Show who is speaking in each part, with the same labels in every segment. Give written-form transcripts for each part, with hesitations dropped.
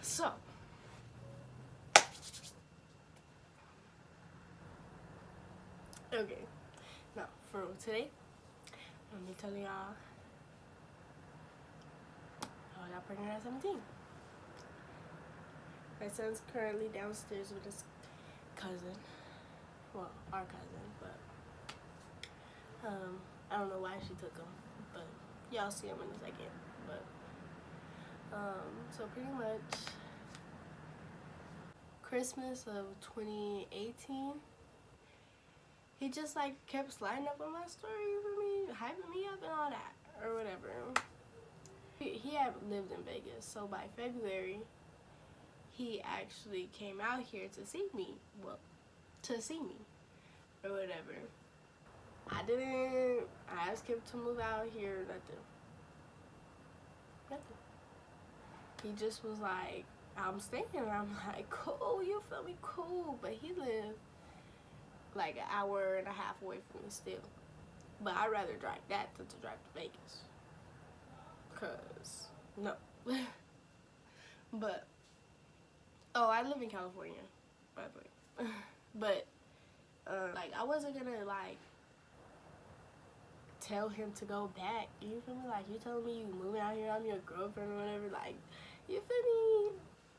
Speaker 1: So, okay, now for today, I'm gonna be telling y'all how I got pregnant at 17. My son's currently downstairs with his cousin. Well, our cousin, but I don't know why she took him, but y'all see him in a second. But so pretty much Christmas of 2018, he just like kept sliding up on my story for me, hyping me up and all that or whatever. He had lived in Vegas, so by February he actually came out here to see me. Well, to see me or whatever. I didn't ask him to move out here, nothing. He just was like, I'm staying, and I'm like, cool, you feel me, cool. But he lived like an hour and a half away from me still. But I'd rather drive that than to drive to Vegas. Cause, no. But, oh, I live in California, by the way. But, like, I wasn't gonna, like, tell him to go back. You feel me? Like, you telling me you moving out here, I'm your girlfriend or whatever. Like, you feel me?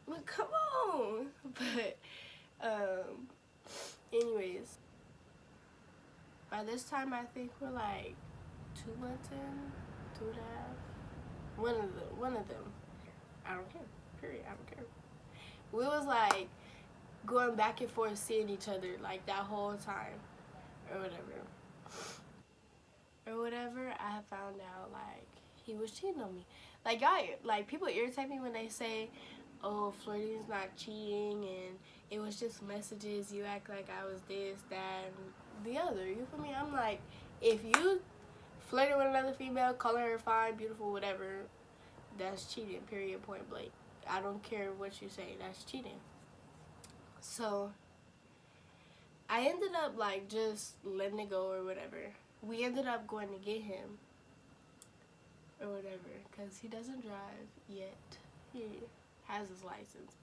Speaker 1: But come on. But, anyways, by this time, I think we're like 2 months in, 2.5. One of them. I don't care. Period. I don't care. We was like going back and forth, seeing each other like that whole time, or whatever. I found out like he was cheating on me. Like y'all, like people irritate me when they say, "Oh, flirting is not cheating," and it was just messages. You act like I was this, that, and the other. You feel me? I'm like, if you flirting with another female, calling her fine, beautiful, whatever, that's cheating. Period. Point blank. I don't care what you say. That's cheating. So I ended up like just letting it go or whatever. We ended up going to get him or whatever because he doesn't drive yet. He has his license,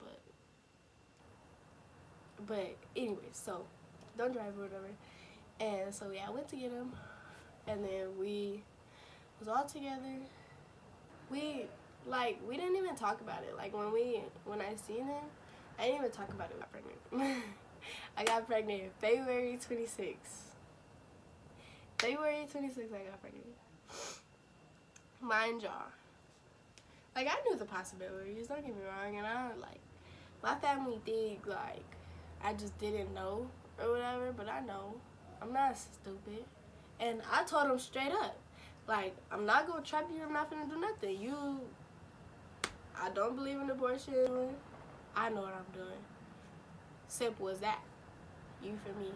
Speaker 1: but anyways, so don't drive or whatever. And so yeah, I went to get him, and then we was all together. We didn't even talk about it. Like when I seen him, I didn't even talk about it. I got pregnant. I got pregnant February 26th. February 26th, I got pregnant. Mind y'all. Like, I knew the possibilities, don't get me wrong, and I, like, my family think, like, I just didn't know or whatever, but I know. I'm not stupid. And I told him straight up, like, I'm not gonna trap you, I'm not gonna do nothing. I don't believe in abortion. I know what I'm doing. Simple as that. You feel me?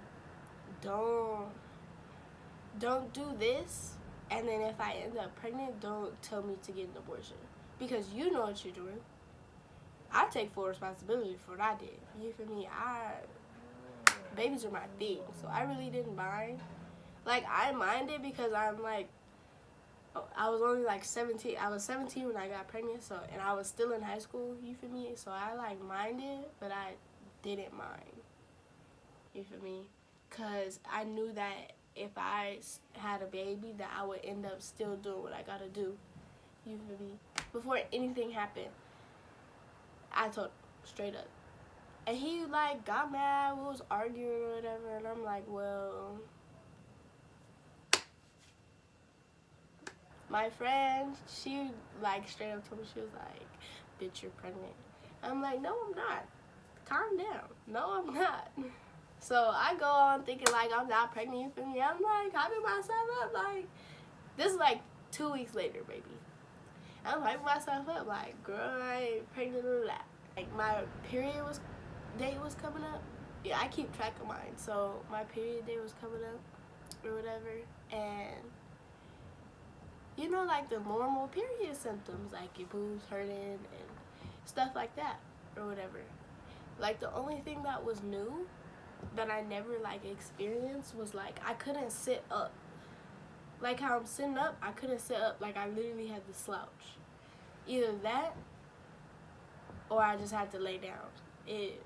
Speaker 1: Don't do this, and then if I end up pregnant, don't tell me to get an abortion. Because you know what you're doing. I take full responsibility for what I did. You feel me? Babies are my thing, so I really didn't mind. Like, I minded because I'm like, I was only like 17. I was 17 when I got pregnant, so, and I was still in high school, you feel me? So I like minded, but I didn't mind. You feel me? Because I knew that if I had a baby, that I would end up still doing what I gotta do. You feel me? Before anything happened, I told him straight up. And he like got mad, we was arguing or whatever, and I'm like, well, my friend, she like straight up told me, she was like, bitch, you're pregnant. I'm like, no, I'm not. Calm down. No, I'm not. So I go on thinking like I'm not pregnant, you feel me? I'm like hyping myself up, like, this is like 2 weeks later, baby. I'm hyping myself up, like, girl, I ain't pregnant or that. Like, my period date was coming up. Yeah, I keep track of mine. So my period date was coming up or whatever, and you know, like the normal period symptoms, like your boobs hurting and stuff like that or whatever. Like, the only thing that was new that I never like experienced was like I couldn't sit up. Like how I'm sitting up, I couldn't sit up. Like I literally had to slouch. Either that or I just had to lay down. It,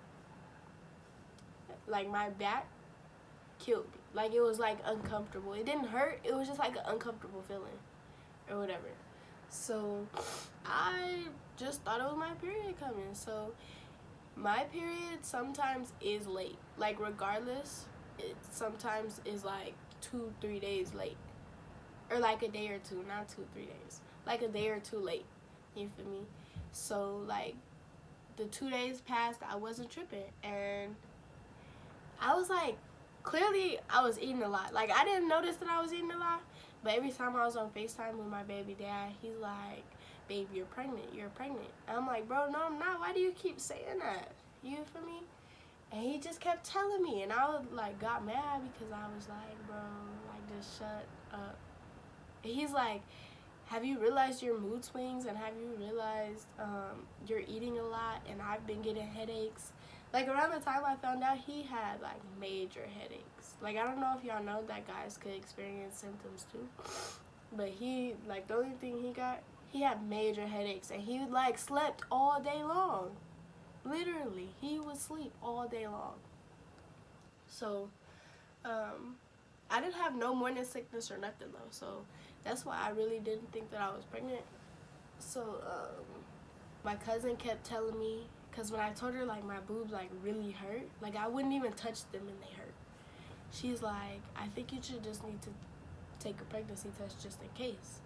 Speaker 1: like, my back killed me. Like, it was like uncomfortable. It didn't hurt, it was just like an uncomfortable feeling or whatever. So I just thought it was my period coming. So my period sometimes is late. Like, regardless, it sometimes is like 2-3 days late, or like a day or two, not 2-3 days, like a day or two late. You feel me? So like the 2 days passed, I wasn't tripping, and I was like, clearly I was eating a lot. Like, I didn't notice that I was eating a lot, but every time I was on FaceTime with my baby dad, he's like, babe, you're pregnant, you're pregnant. And I'm like, bro, no, I'm not. Why do you keep saying that? You feel me? And he just kept telling me, and I was like, got mad because I was like, bro, like, just shut up. And he's like, have you realized your mood swings, and have you realized you're eating a lot, and I've been getting headaches? Like, around the time I found out, he had like major headaches. Like, I don't know if y'all know that guys could experience symptoms too, but he, like, the only thing he had major headaches, and he like slept all day long. Literally, he would sleep all day long. So I didn't have no morning sickness or nothing though, so that's why I really didn't think that I was pregnant. So my cousin kept telling me, because when I told her like my boobs like really hurt, like I wouldn't even touch them and they hurt. She's like, I think you should just need to take a pregnancy test just in case.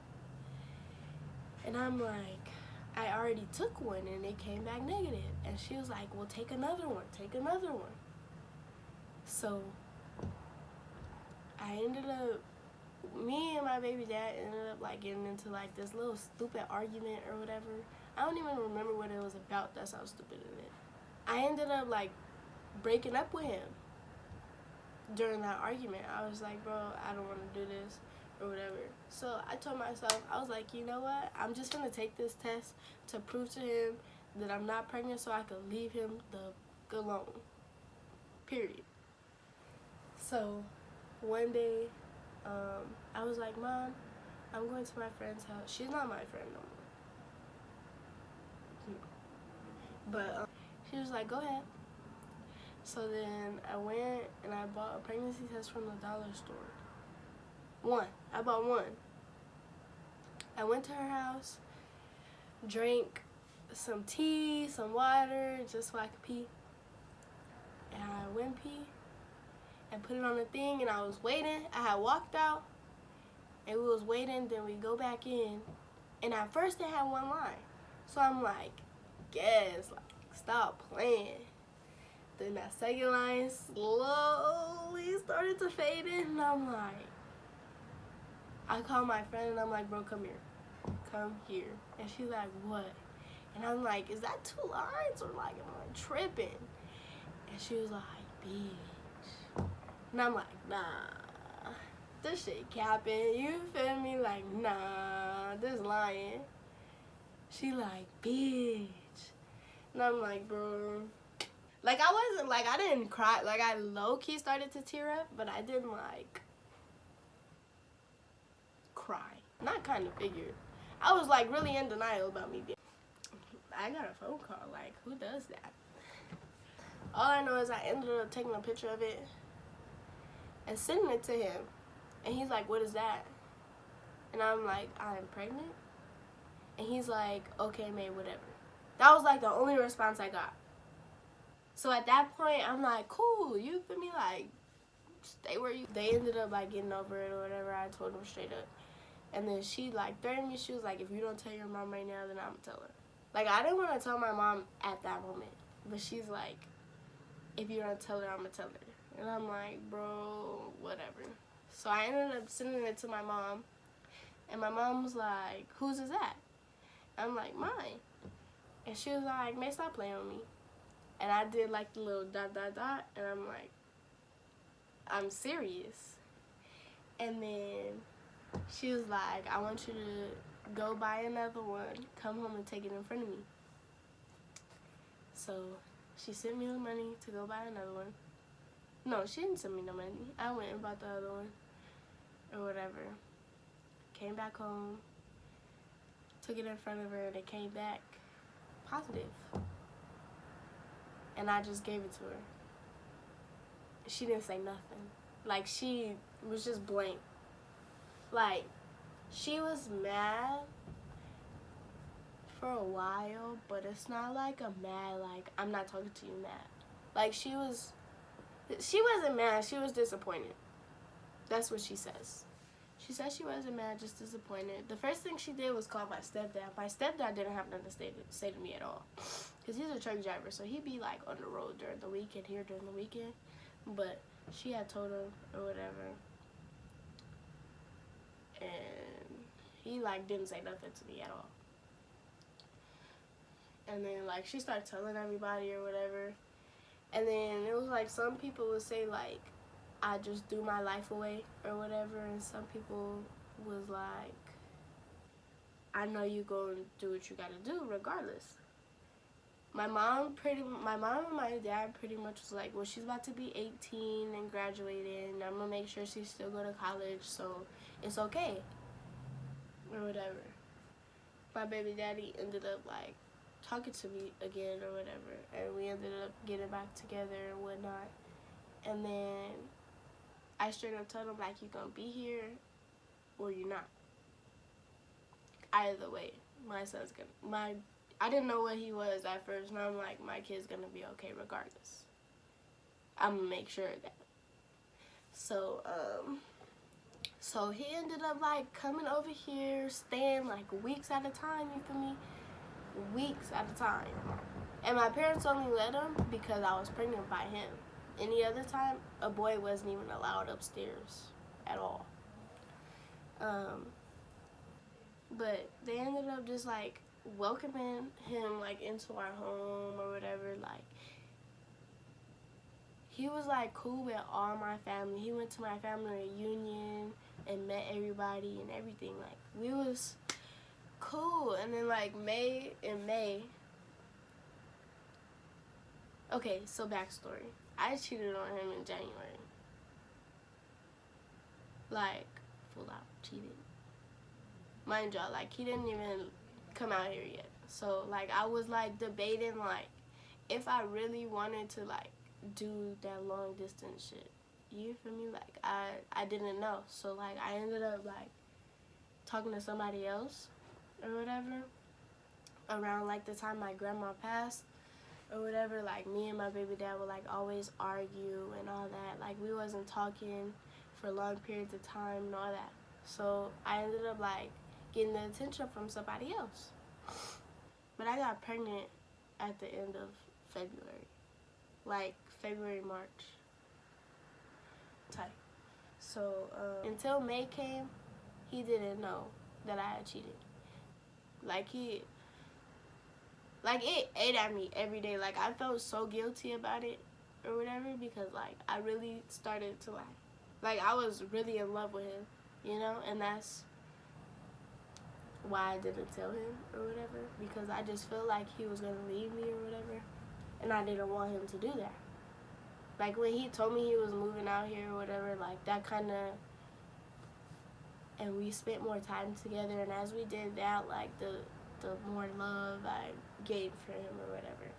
Speaker 1: And I'm like, I already took one and it came back negative. And she was like, well, take another one, take another one. So I ended up, me and my baby dad ended up like getting into like this little stupid argument or whatever. I don't even remember what it was about. That's how stupid it is. I ended up like breaking up with him during that argument. I was like, bro, I don't want to do this or whatever. So I told myself, I was like, you know what? I'm just going to take this test to prove to him that I'm not pregnant so I could leave him the fuck alone. Period. So one day, I was like, Mom, I'm going to my friend's house. She's not my friend no more. But she was like, go ahead. So then I went and I bought a pregnancy test from the dollar store. I bought one. I went to her house, drank some tea, some water, just so I could pee. And I went pee and put it on the thing, and I was waiting. I had walked out and we was waiting, then we go back in. And at first it had one line. So I'm like, yes, like, stop playing. Then that second line slowly started to fade in, and I'm like, I called my friend and I'm like, bro, come here. Come here. And she's like, what? And I'm like, is that 2 lines or like, am I tripping? And she was like, bitch. And I'm like, nah, this shit capping. You feel me? Like, nah, this lying. She like, bitch. And I'm like, bro. Like, I didn't cry. Like, I low-key started to tear up, but I didn't, like, cry. Not kind of figured. I was, like, really in denial about me being. I got a phone call. Like, who does that? All I know is I ended up taking a picture of it and sending it to him. And he's like, what is that? And I'm like, I'm pregnant. And he's like, okay, May, whatever. That was, like, the only response I got. So at that point, I'm like, cool, you feel me? Like, stay where you. They ended up, like, getting over it or whatever. I told them straight up. And then she, like, threatened me. She was like, if you don't tell your mom right now, then I'm going to tell her. Like, I didn't want to tell my mom at that moment. But she's like, if you don't tell her, I'm going to tell her. And I'm like, bro, whatever. So I ended up sending it to my mom. And my mom was like, whose is that? I'm like, mine. And she was like, May, stop playing with me. And I did like the little ... and I'm like, I'm serious. And then she was like, I want you to go buy another one, come home and take it in front of me. So she sent me the money to go buy another one. No, she didn't send me the money. I went and bought the other one or whatever. Came back home, took it in front of her, and it came back positive. and I just gave it to her. She didn't say nothing. Like, she was just blank. Like, she was mad for a while, but it's not like a mad, like, I'm not talking to you mad. Like, she wasn't mad, she was disappointed. That's what she says. She said she wasn't mad, just disappointed. The first thing she did was call my stepdad. My stepdad didn't have nothing to say to me at all. Because he's a truck driver, so he'd be, like, on the road during the weekend, here during the weekend. But she had told him or whatever. And he, like, didn't say nothing to me at all. And then, like, she started telling everybody or whatever. And then it was, like, some people would say, like, I just threw my life away or whatever, and some people was like, I know you gonna do what you gotta do regardless. My mom and my dad pretty much was like, well, she's about to be 18 and graduating, and I'm gonna make sure she still go to college, so it's okay or whatever. My baby daddy ended up, like, talking to me again or whatever, and we ended up getting back together and whatnot. And then I straight up told him, like, you gonna be here or you're not. Either way, my son's gonna, I didn't know what he was at first, and I'm like, my kid's gonna be okay regardless. I'm gonna make sure of that. So, so he ended up, like, coming over here, staying, like, weeks at a time, you feel me? Weeks at a time. And my parents only let him because I was pregnant by him. Any other time, a boy wasn't even allowed upstairs at all. But they ended up just, like, welcoming him, like, into our home or whatever. Like, he was, like, cool with all my family. He went to my family reunion and met everybody and everything. Like, we was cool. And then, like, in May. Okay, so backstory. I cheated on him in January. Like, full out cheated. Mind y'all, like, he didn't even come out here yet. So, like, I was, like, debating, like, if I really wanted to, like, do that long distance shit. You feel me? Like, I didn't know. So, like, I ended up, like, talking to somebody else or whatever around, like, the time my grandma passed or whatever. Like, me and my baby dad would, like, always argue and all that. Like, we wasn't talking for long periods of time and all that. So I ended up, like, getting the attention from somebody else. But I got pregnant at the end of February. Like, February, March type. So until May came, he didn't know that I had cheated. Like, it ate at me every day. Like, I felt so guilty about it or whatever because, like, I really started to, like, I was really in love with him, you know? And that's why I didn't tell him or whatever, because I just felt like he was going to leave me or whatever, and I didn't want him to do that. Like, when he told me he was moving out here or whatever, like, that kind of, and we spent more time together, and as we did that, like, the more love I gave for him or whatever.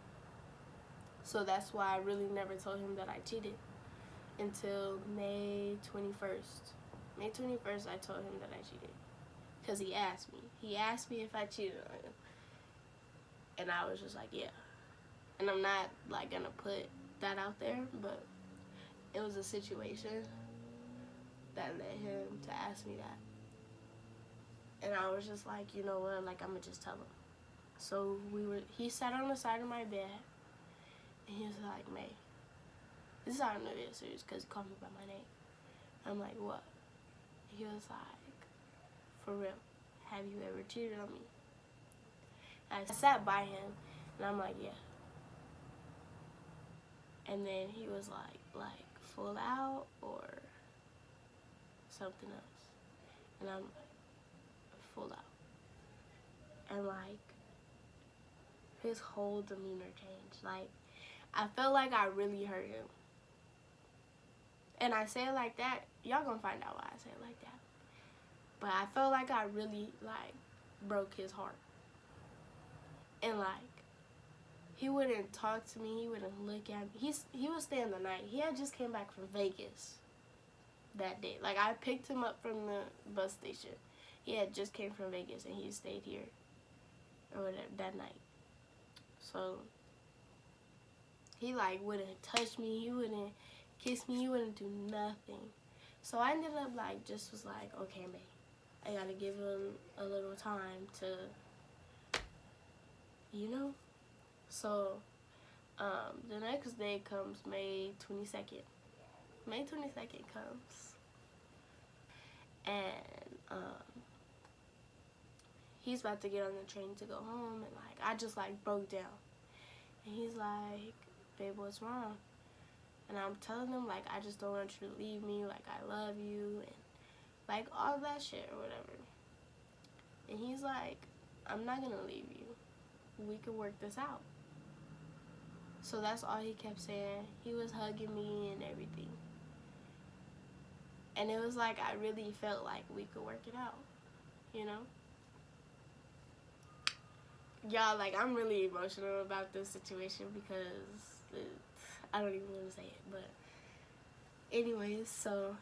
Speaker 1: So that's why I really never told him that I cheated until May 21st. May 21st, I told him that I cheated. Because he asked me. He asked me if I cheated on him. And I was just like, yeah. And I'm not, like, going to put that out there, but it was a situation that led him to ask me that. And I was just like, you know what, like, I'm going to just tell him. So he sat on the side of my bed, and he was like, May, this is how I know you're serious, because he called me by my name. I'm like, what? He was like, for real, have you ever cheated on me? I sat by him, and I'm like, yeah. And then he was like, full out or something else? And I'm like, full out. And, like, his whole demeanor changed. Like, I felt like I really hurt him. And I say it like that, y'all gonna find out why I say it like that. But I felt like I really, like, broke his heart. And, like, He wouldn't talk to me. He wouldn't look at me. He was staying the night. He had just came back from Vegas that day. Like, I picked him up from the bus station. He had just came from Vegas, and he stayed here or whatever that night. So he like wouldn't touch me. He wouldn't kiss me. He wouldn't do nothing. So I ended up like just was like, okay, man, I gotta give him a little time to, you know. So the next day comes May 22nd. May 22nd comes, and he's about to get on the train to go home, and like I just like broke down, and he's like, babe, what's wrong? And I'm telling him like I just don't want you to leave me, like I love you, and like all that shit or whatever. And he's like, I'm not gonna leave you, we can work this out. So that's all he kept saying. He was hugging me and everything, and it was like I really felt like we could work it out, you know. Y'all, like, I'm really emotional about this situation because I don't even want to say it, but anyways, so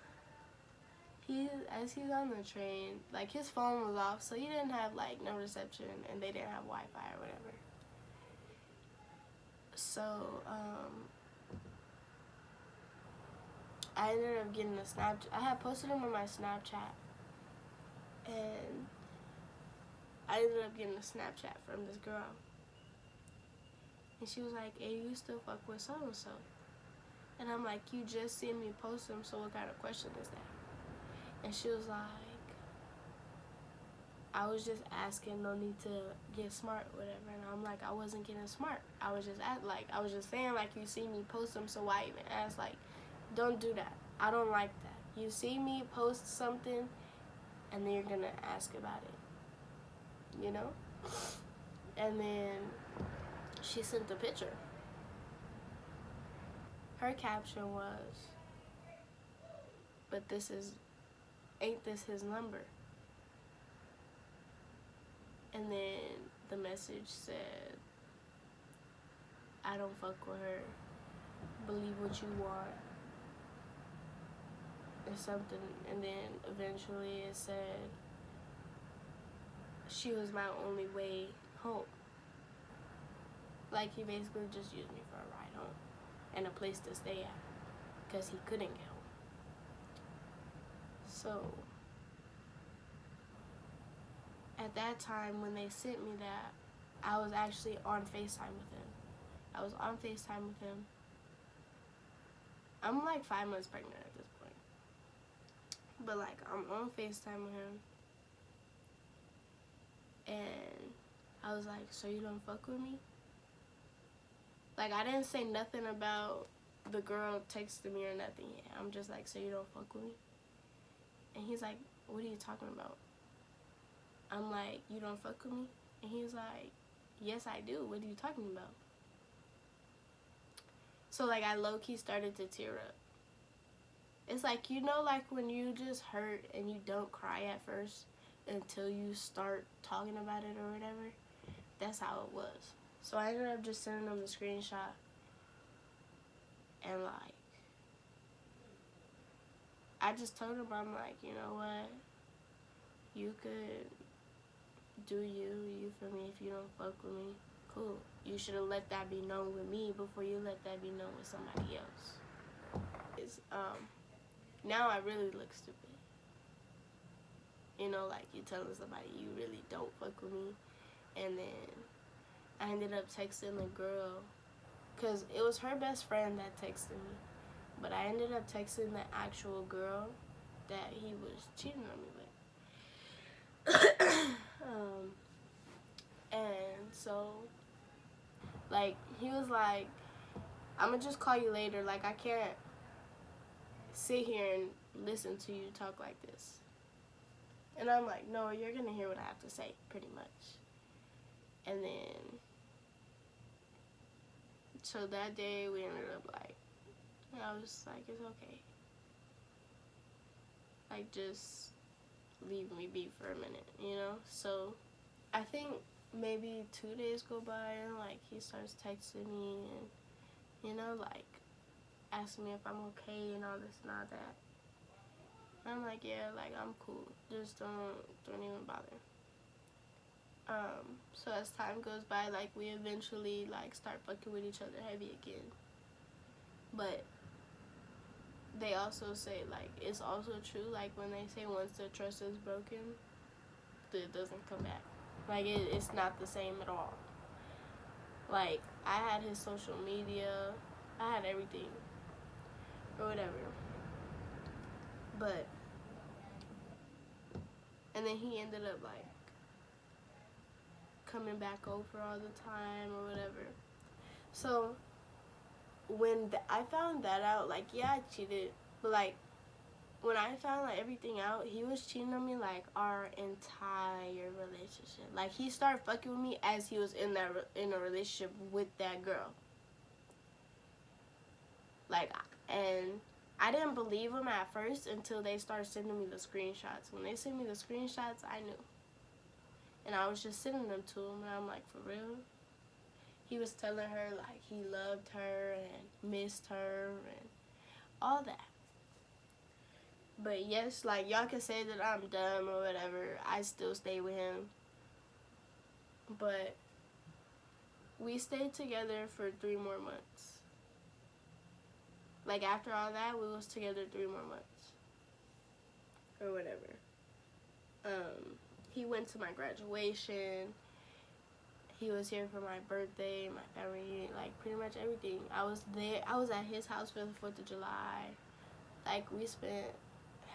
Speaker 1: as he's on the train, like, his phone was off, so he didn't have like no reception, and they didn't have Wi-Fi or whatever. So I ended up getting a Snapchat. I had posted him on my Snapchat, and I ended up getting a Snapchat from this girl. And she was like, hey, you still fuck with so-and-so? And I'm like, you just seen me post him, so what kind of question is that? And she was like, I was just asking, no need to get smart or whatever. And I'm like, I wasn't getting smart. I was just saying, like, you see me post him, so why even ask? Like, don't do that. I don't like that. You see me post something, and then you're gonna ask about it, you know? And then she sent the picture. Her caption was, but ain't this his number? And then the message said, I don't fuck with her. Believe what you want. Or something. And then eventually it said, she was my only way home. Like, he basically just used me for a ride home and a place to stay at because he couldn't get home. So at that time when they sent me that, I was actually on FaceTime with him. I was on FaceTime with him. I'm like 5 months pregnant at this point. But like, I'm on FaceTime with him. And I was like, so you don't fuck with me? Like, I didn't say nothing about the girl texting me or nothing yet. I'm just like, so you don't fuck with me? And he's like, what are you talking about? I'm like, you don't fuck with me? And he's like, yes, I do. What are you talking about? So, like, I low-key started to tear up. It's like, you know, like when you just hurt and you don't cry at first until you start talking about it or whatever? That's how it was. So I ended up just sending him the screenshot. And, like, I just told him, I'm like, you know what? You could do you feel me? If you don't fuck with me, cool. You should have let that be known with me before you let that be known with somebody else. Now I really look stupid. You know, like, you telling somebody you really don't fuck with me. And then I ended up texting the girl, because it was her best friend that texted me. But I ended up texting the actual girl that he was cheating on me with. And so, like, he was like, I'm gonna just call you later. Like, I can't sit here and listen to you talk like this. And I'm like, no, you're gonna hear what I have to say, pretty much. And then, so that day we ended up like, I was like, it's okay. Like, just leave me be for a minute, you know? So I think maybe 2 days go by and like he starts texting me and like asking me if I'm okay and all this and all that. And I'm like, yeah, like I'm cool. Just don't even bother. So as time goes by, like we eventually like start fucking with each other heavy again. But they also say like it's also true, like when they say once the trust is broken, it doesn't come back. Like it's not the same at all. Like I had his social media, I had everything or whatever. But and then he ended up like coming back over all the time or whatever. So when I found that out, like yeah, I cheated, but like when I found like everything out, he was cheating on me like our entire relationship. Like he started fucking with me as he was in a relationship with that girl. Like, and I didn't believe him at first until they started sending me the screenshots. When they sent me the screenshots, I knew. And I was just sending them to him, and I'm like, for real? He was telling her like he loved her and missed her and all that. But yes, like y'all can say that I'm dumb or whatever, I still stay with him. But we stayed together for 3 more months. Like after all that, we was together 3 more months or whatever. He went to my graduation. He was here for my birthday, my family, like pretty much everything. I was there. I was at his house for the 4th of July. Like we spent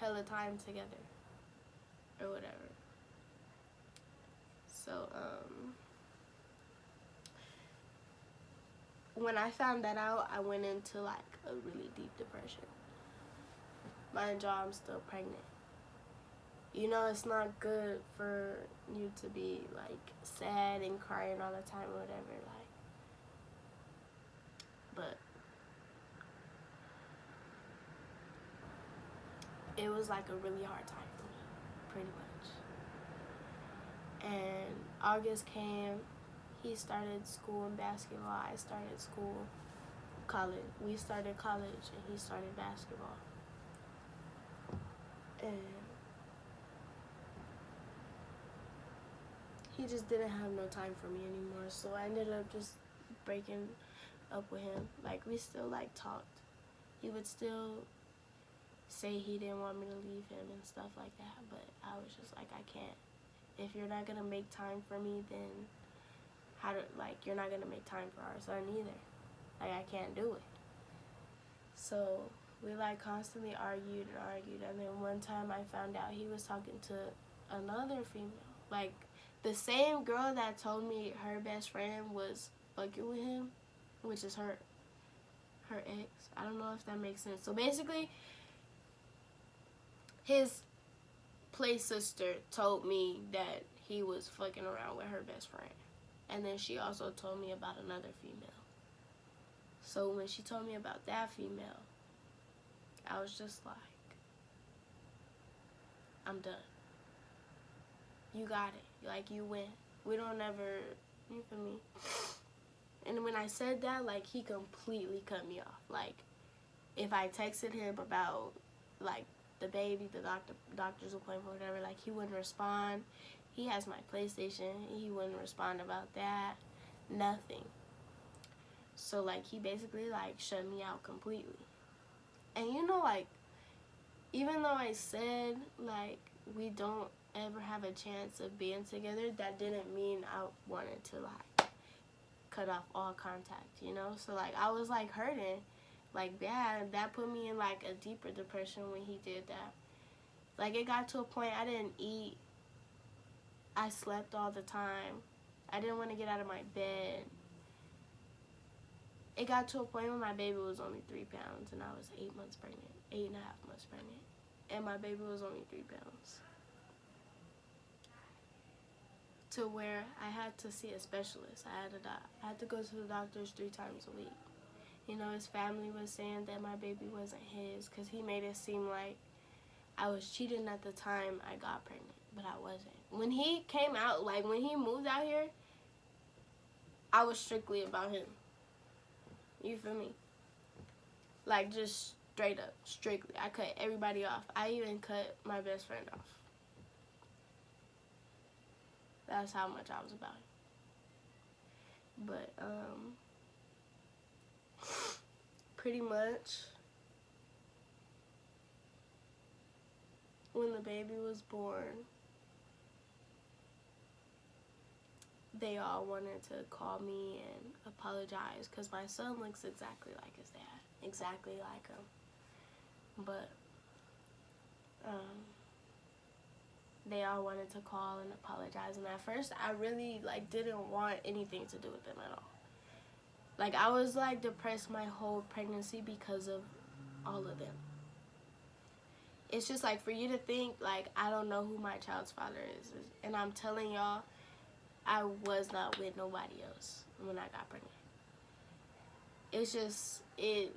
Speaker 1: hella time together or whatever. So when I found that out, I went into like a really deep depression. Mind you, I'm still pregnant. You know, it's not good for you to be like sad and crying all the time or whatever, like. But it was like a really hard time for me, pretty much. And August came, he started school and basketball, I started school, college. We started college and he started basketball. And he just didn't have no time for me anymore, so I ended up just breaking up with him. Like we still like talked. He would still say he didn't want me to leave him and stuff like that, but I was just like, I can't. If you're not gonna make time for me, then you're not gonna make time for our son either. Like I can't do it. So we like constantly argued, and then one time I found out he was talking to another female. Like the same girl that told me her best friend was fucking with him, which is her ex. I don't know if that makes sense. So basically, his play sister told me that he was fucking around with her best friend. And then she also told me about another female. So when she told me about that female, I was just like, I'm done. You got it. Like, you win. We don't ever, you feel me? And when I said that, like, he completely cut me off. Like, if I texted him about, like, the baby, the doctor's appointment, whatever, like, he wouldn't respond. He has my PlayStation. He wouldn't respond about that. Nothing. So, like, he basically, like, shut me out completely. And, you know, like, even though I said, like, we don't ever have a chance of being together, that didn't mean I wanted to, like, cut off all contact, you know? So, like, I was, like, hurting, like, bad. That put me in, like, a deeper depression when he did that. Like, it got to a point I didn't eat. I slept all the time. I didn't want to get out of my bed. It got to a point when my baby was only 3 pounds and I was 8 months pregnant, 8.5 months pregnant. And my baby was only 3 pounds. To where I had to see a specialist. I had to go to the doctors 3 times a week. You know, his family was saying that my baby wasn't his because he made it seem like I was cheating at the time I got pregnant, but I wasn't. When he came out, like when he moved out here, I was strictly about him. You feel me? Like, just straight up, strictly. I cut everybody off. I even cut my best friend off. That's how much I was about him. But, pretty much, when the baby was born, they all wanted to call me and apologize because my son looks exactly like his dad. Exactly like him. But, they all wanted to call and apologize, and at first I really like didn't want anything to do with them at all. Like, I was like depressed my whole pregnancy because of all of them. It's just like, for you to think like I don't know who my child's father is, and I'm telling y'all, I was not with nobody else when I got pregnant. It's just, it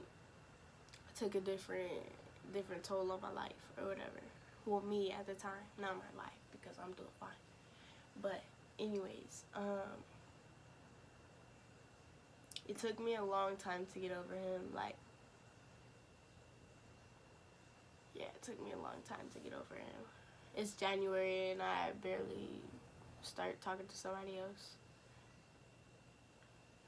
Speaker 1: took a different toll on my life or whatever. Well, me at the time, not my life, because I'm doing fine. But anyways, it took me a long time to get over him. Like, yeah, it took me a long time to get over him. It's January and I barely start talking to somebody else.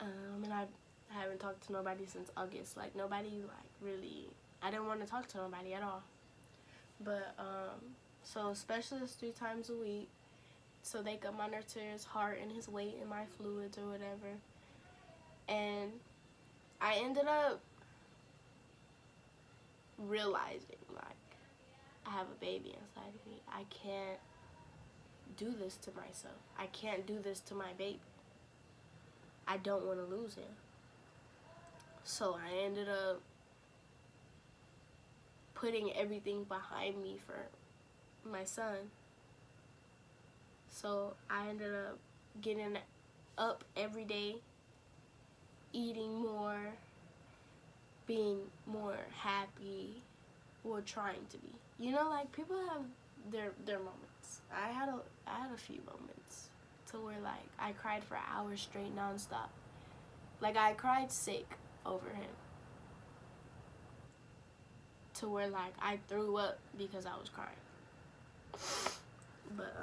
Speaker 1: And I haven't talked to nobody since August. Like, nobody, like, really, I didn't want to talk to nobody at all. But, so specialists 3 times a week, so they could monitor his heart and his weight and my fluids or whatever. And I ended up realizing, like, I have a baby inside of me. I can't do this to myself. I can't do this to my baby. I don't want to lose him. So I ended up putting everything behind me for my son. So I ended up getting up every day, eating more, being more happy, or trying to be. You know, like, people have their moments. I had a few moments to where, like, I cried for hours straight nonstop. Like, I cried sick over him. To where, like, I threw up because I was crying. But,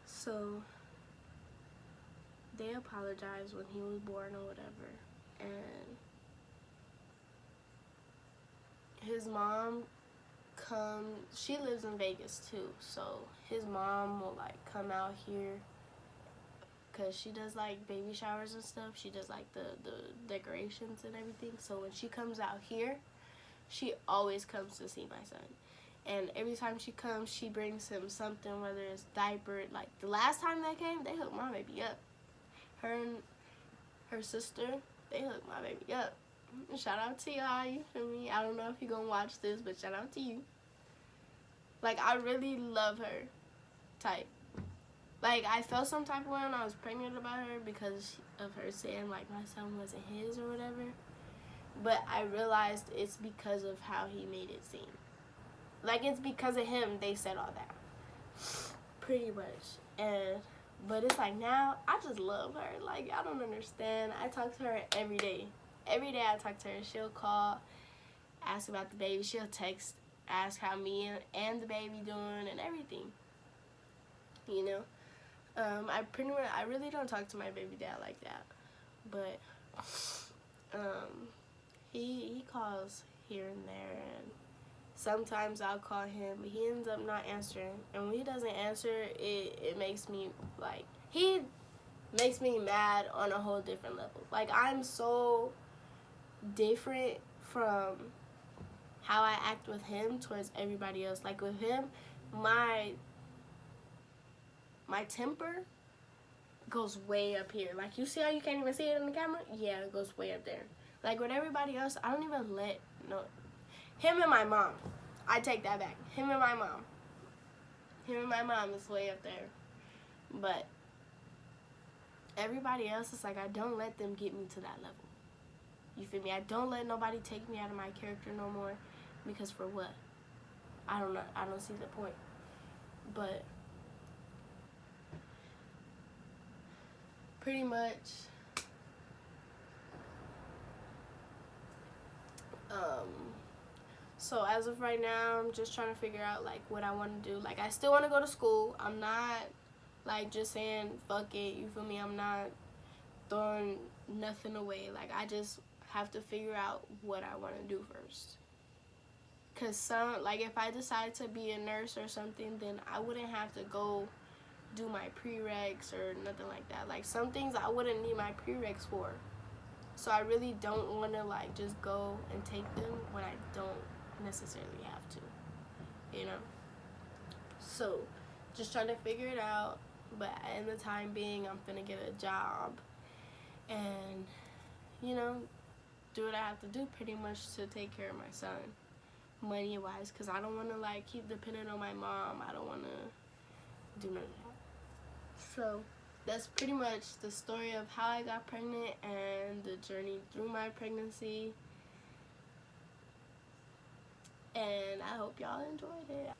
Speaker 1: so they apologized when he was born or whatever. And his mom she lives in Vegas too. So his mom will, like, come out here because she does, like, baby showers and stuff. She does, like, the decorations and everything. So when she comes out here, she always comes to see my son. And every time she comes, she brings him something, whether it's diaper. Like, the last time they came, they hooked my baby up. Her and her sister, they hooked my baby up. Shout out to y'all, you feel me? I don't know if you're gonna watch this, but shout out to you. Like, I really love her type. Like, I felt some type of way when I was pregnant about her because of her saying, like, my son wasn't his or whatever. But I realized it's because of how he made it seem. Like, it's because of him they said all that. Pretty much. But it's like, now, I just love her. Like, I don't understand. I talk to her every day. Every day I talk to her. She'll call, ask about the baby. She'll text, ask how me and the baby doing and everything. You know? I really don't talk to my baby dad like that. But, he calls here and there, and sometimes I'll call him, but he ends up not answering. And when he doesn't answer, it makes me, like, he makes me mad on a whole different level. Like, I'm so different from how I act with him towards everybody else. Like, with him, my temper goes way up here. Like, you see how you can't even see it on the camera? Yeah, it goes way up there. Like, with everybody else, I don't even him and my mom. I take that back. Him and my mom. Him and my mom is way up there. But everybody else is like, I don't let them get me to that level. You feel me? I don't let nobody take me out of my character no more. Because for what? I don't know. I don't see the point. But pretty much so as of right now, I'm just trying to figure out like what I want to do. Like, I still want to go to school. I'm not like just saying fuck it, you feel me? I'm not throwing nothing away. Like, I just have to figure out what I want to do first. Cause like if I decide to be a nurse or something, then I wouldn't have to go do my prereqs or nothing like that. Like, some things I wouldn't need my prereqs for. So I really don't want to like just go and take them when I don't necessarily have to, you know. So just trying to figure it out, but in the time being, I'm gonna get a job and, you know, do what I have to do pretty much to take care of my son, money wise, because I don't want to like keep depending on my mom. I don't want to do none of that. So that's pretty much the story of how I got pregnant and the journey through my pregnancy. And I hope y'all enjoyed it.